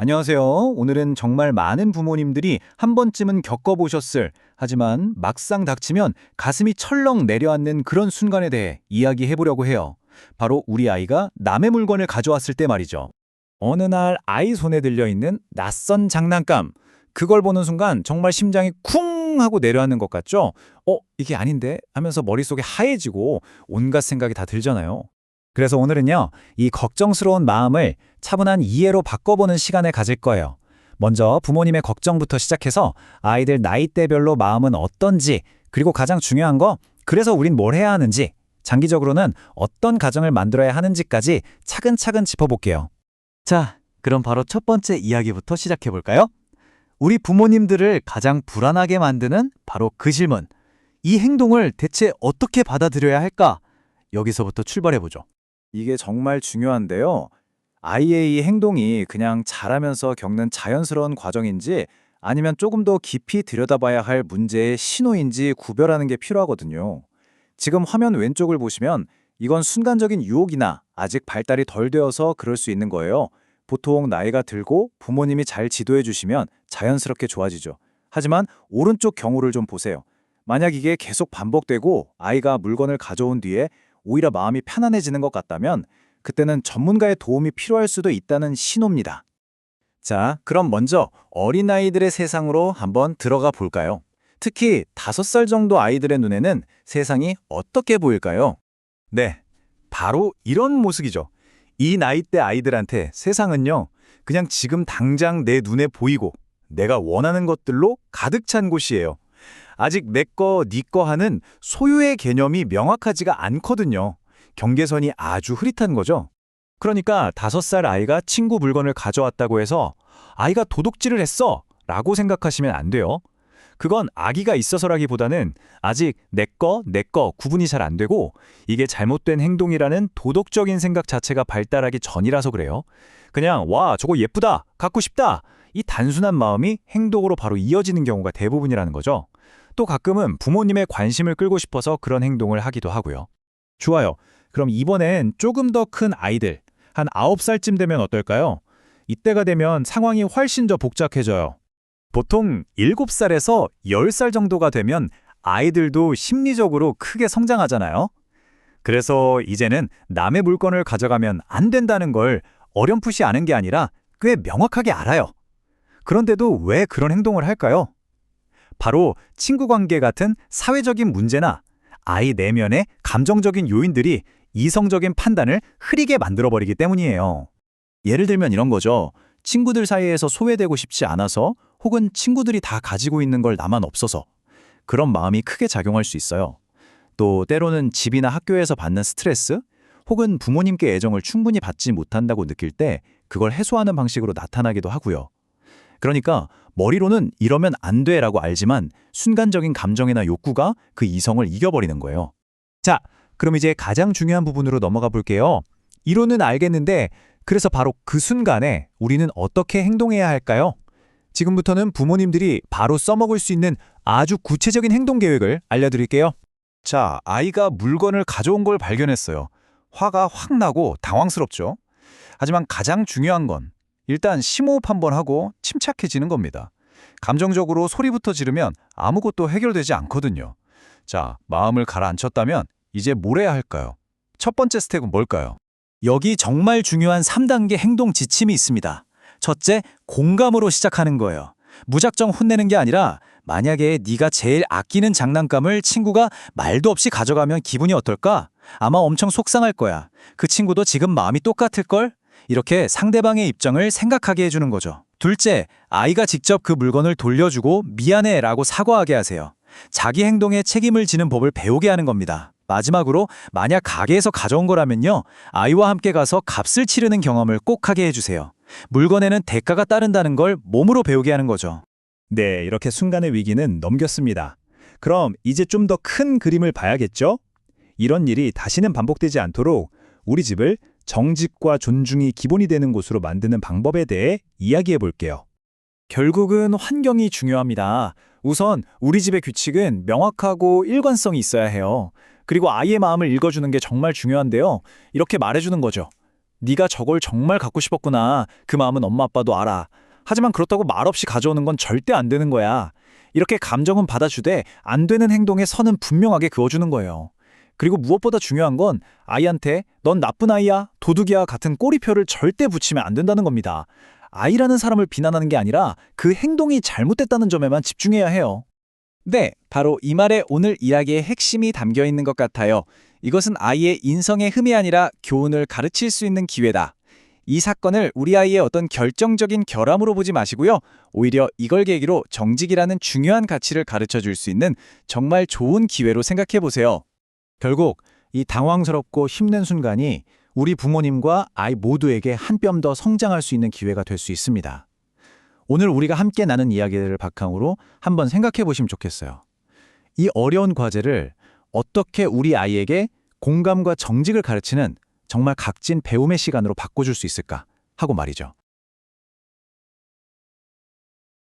안녕하세요. 오늘은 정말 많은 부모님들이 한 번쯤은 겪어보셨을, 하지만 막상 닥치면 가슴이 철렁 내려앉는 그런 순간에 대해 이야기해보려고 해요. 바로 우리 아이가 남의 물건을 가져왔을 때 말이죠. 어느 날 아이 손에 들려있는 낯선 장난감. 그걸 보는 순간 정말 심장이 쿵 하고 내려앉는 것 같죠? 이게 아닌데? 하면서 머릿속에 하얘지고 온갖 생각이 다 들잖아요. 그래서 오늘은요, 이 걱정스러운 마음을 차분한 이해로 바꿔보는 시간을 가질 거예요. 먼저 부모님의 걱정부터 시작해서 아이들 나이대별로 마음은 어떤지, 그리고 가장 중요한 거, 그래서 우린 뭘 해야 하는지, 장기적으로는 어떤 가정을 만들어야 하는지까지 차근차근 짚어볼게요. 자, 그럼 바로 첫 번째 이야기부터 시작해볼까요? 우리 부모님들을 가장 불안하게 만드는 바로 그 질문. 이 행동을 대체 어떻게 받아들여야 할까? 여기서부터 출발해보죠. 이게 정말 중요한데요. 아이의 이 행동이 그냥 자라면서 겪는 자연스러운 과정인지 아니면 조금 더 깊이 들여다봐야 할 문제의 신호인지 구별하는 게 필요하거든요. 지금 화면 왼쪽을 보시면 이건 순간적인 유혹이나 아직 발달이 덜 되어서 그럴 수 있는 거예요. 보통 나이가 들고 부모님이 잘 지도해 주시면 자연스럽게 좋아지죠. 하지만 오른쪽 경우를 좀 보세요. 만약 이게 계속 반복되고 아이가 물건을 가져온 뒤에 오히려 마음이 편안해지는 것 같다면 그때는 전문가의 도움이 필요할 수도 있다는 신호입니다. 자, 그럼 먼저 어린아이들의 세상으로 한번 들어가 볼까요? 특히 5살 정도 아이들의 눈에는 세상이 어떻게 보일까요? 네, 바로 이런 모습이죠. 이 나이대 아이들한테 세상은요, 그냥 지금 당장 내 눈에 보이고 내가 원하는 것들로 가득 찬 곳이에요. 아직 내 거, 네 거 하는 소유의 개념이 명확하지가 않거든요. 경계선이 아주 흐릿한 거죠. 그러니까 5살 아이가 친구 물건을 가져왔다고 해서 아이가 도둑질을 했어 라고 생각하시면 안 돼요. 그건 악의가 있어서라기보다는 아직 내 거 구분이 잘 안 되고 이게 잘못된 행동이라는 도덕적인 생각 자체가 발달하기 전이라서 그래요. 그냥 와, 저거 예쁘다, 갖고 싶다, 이 단순한 마음이 행동으로 바로 이어지는 경우가 대부분이라는 거죠. 또 가끔은 부모님의 관심을 끌고 싶어서 그런 행동을 하기도 하고요. 좋아요. 그럼 이번엔 조금 더 큰 아이들, 한 9살쯤 되면 어떨까요? 이때가 되면 상황이 훨씬 더 복잡해져요. 보통 7살에서 10살 정도가 되면 아이들도 심리적으로 크게 성장하잖아요. 그래서 이제는 남의 물건을 가져가면 안 된다는 걸 어렴풋이 아는 게 아니라 꽤 명확하게 알아요. 그런데도 왜 그런 행동을 할까요? 바로 친구 관계 같은 사회적인 문제나 아이 내면의 감정적인 요인들이 이성적인 판단을 흐리게 만들어버리기 때문이에요. 예를 들면 이런 거죠. 친구들 사이에서 소외되고 싶지 않아서 혹은 친구들이 다 가지고 있는 걸 나만 없어서 그런 마음이 크게 작용할 수 있어요. 또 때로는 집이나 학교에서 받는 스트레스 혹은 부모님께 애정을 충분히 받지 못한다고 느낄 때 그걸 해소하는 방식으로 나타나기도 하고요. 그러니까 머리로는 이러면 안 돼라고 알지만 순간적인 감정이나 욕구가 그 이성을 이겨버리는 거예요. 자, 그럼 이제 가장 중요한 부분으로 넘어가 볼게요. 이론은 알겠는데 그래서 바로 그 순간에 우리는 어떻게 행동해야 할까요? 지금부터는 부모님들이 바로 써먹을 수 있는 아주 구체적인 행동 계획을 알려드릴게요. 자, 아이가 물건을 가져온 걸 발견했어요. 화가 확 나고 당황스럽죠. 하지만 가장 중요한 건 일단 심호흡 한번 하고 침착해지는 겁니다. 감정적으로 소리부터 지르면 아무것도 해결되지 않거든요. 자, 마음을 가라앉혔다면 이제 뭘 해야 할까요? 첫 번째 스텝은 뭘까요? 여기 정말 중요한 3단계 행동 지침이 있습니다. 첫째, 공감으로 시작하는 거예요. 무작정 혼내는 게 아니라 만약에 네가 제일 아끼는 장난감을 친구가 말도 없이 가져가면 기분이 어떨까? 아마 엄청 속상할 거야. 그 친구도 지금 마음이 똑같을걸? 이렇게 상대방의 입장을 생각하게 해주는 거죠. 둘째, 아이가 직접 그 물건을 돌려주고 미안해 라고 사과하게 하세요. 자기 행동에 책임을 지는 법을 배우게 하는 겁니다. 마지막으로 만약 가게에서 가져온 거라면요, 아이와 함께 가서 값을 치르는 경험을 꼭 하게 해주세요. 물건에는 대가가 따른다는 걸 몸으로 배우게 하는 거죠. 네, 이렇게 순간의 위기는 넘겼습니다. 그럼 이제 좀 더 큰 그림을 봐야겠죠? 이런 일이 다시는 반복되지 않도록 우리 집을 정직과 존중이 기본이 되는 곳으로 만드는 방법에 대해 이야기해 볼게요. 결국은 환경이 중요합니다. 우선 우리 집의 규칙은 명확하고 일관성이 있어야 해요. 그리고 아이의 마음을 읽어주는 게 정말 중요한데요. 이렇게 말해주는 거죠. 네가 저걸 정말 갖고 싶었구나. 그 마음은 엄마 아빠도 알아. 하지만 그렇다고 말없이 가져오는 건 절대 안 되는 거야. 이렇게 감정은 받아주되 안 되는 행동에 선은 분명하게 그어주는 거예요. 그리고 무엇보다 중요한 건 아이한테 넌 나쁜 아이야, 도둑이야 같은 꼬리표를 절대 붙이면 안 된다는 겁니다. 아이라는 사람을 비난하는 게 아니라 그 행동이 잘못됐다는 점에만 집중해야 해요. 네, 바로 이 말에 오늘 이야기의 핵심이 담겨 있는 것 같아요. 이것은 아이의 인성의 흠이 아니라 교훈을 가르칠 수 있는 기회다. 이 사건을 우리 아이의 어떤 결정적인 결함으로 보지 마시고요. 오히려 이걸 계기로 정직이라는 중요한 가치를 가르쳐 줄 수 있는 정말 좋은 기회로 생각해 보세요. 결국 이 당황스럽고 힘든 순간이 우리 부모님과 아이 모두에게 한 뼘 더 성장할 수 있는 기회가 될 수 있습니다. 오늘 우리가 함께 나눈 이야기들을 바탕으로 한번 생각해 보시면 좋겠어요. 이 어려운 과제를 어떻게 우리 아이에게 공감과 정직을 가르치는 정말 값진 배움의 시간으로 바꿔줄 수 있을까 하고 말이죠.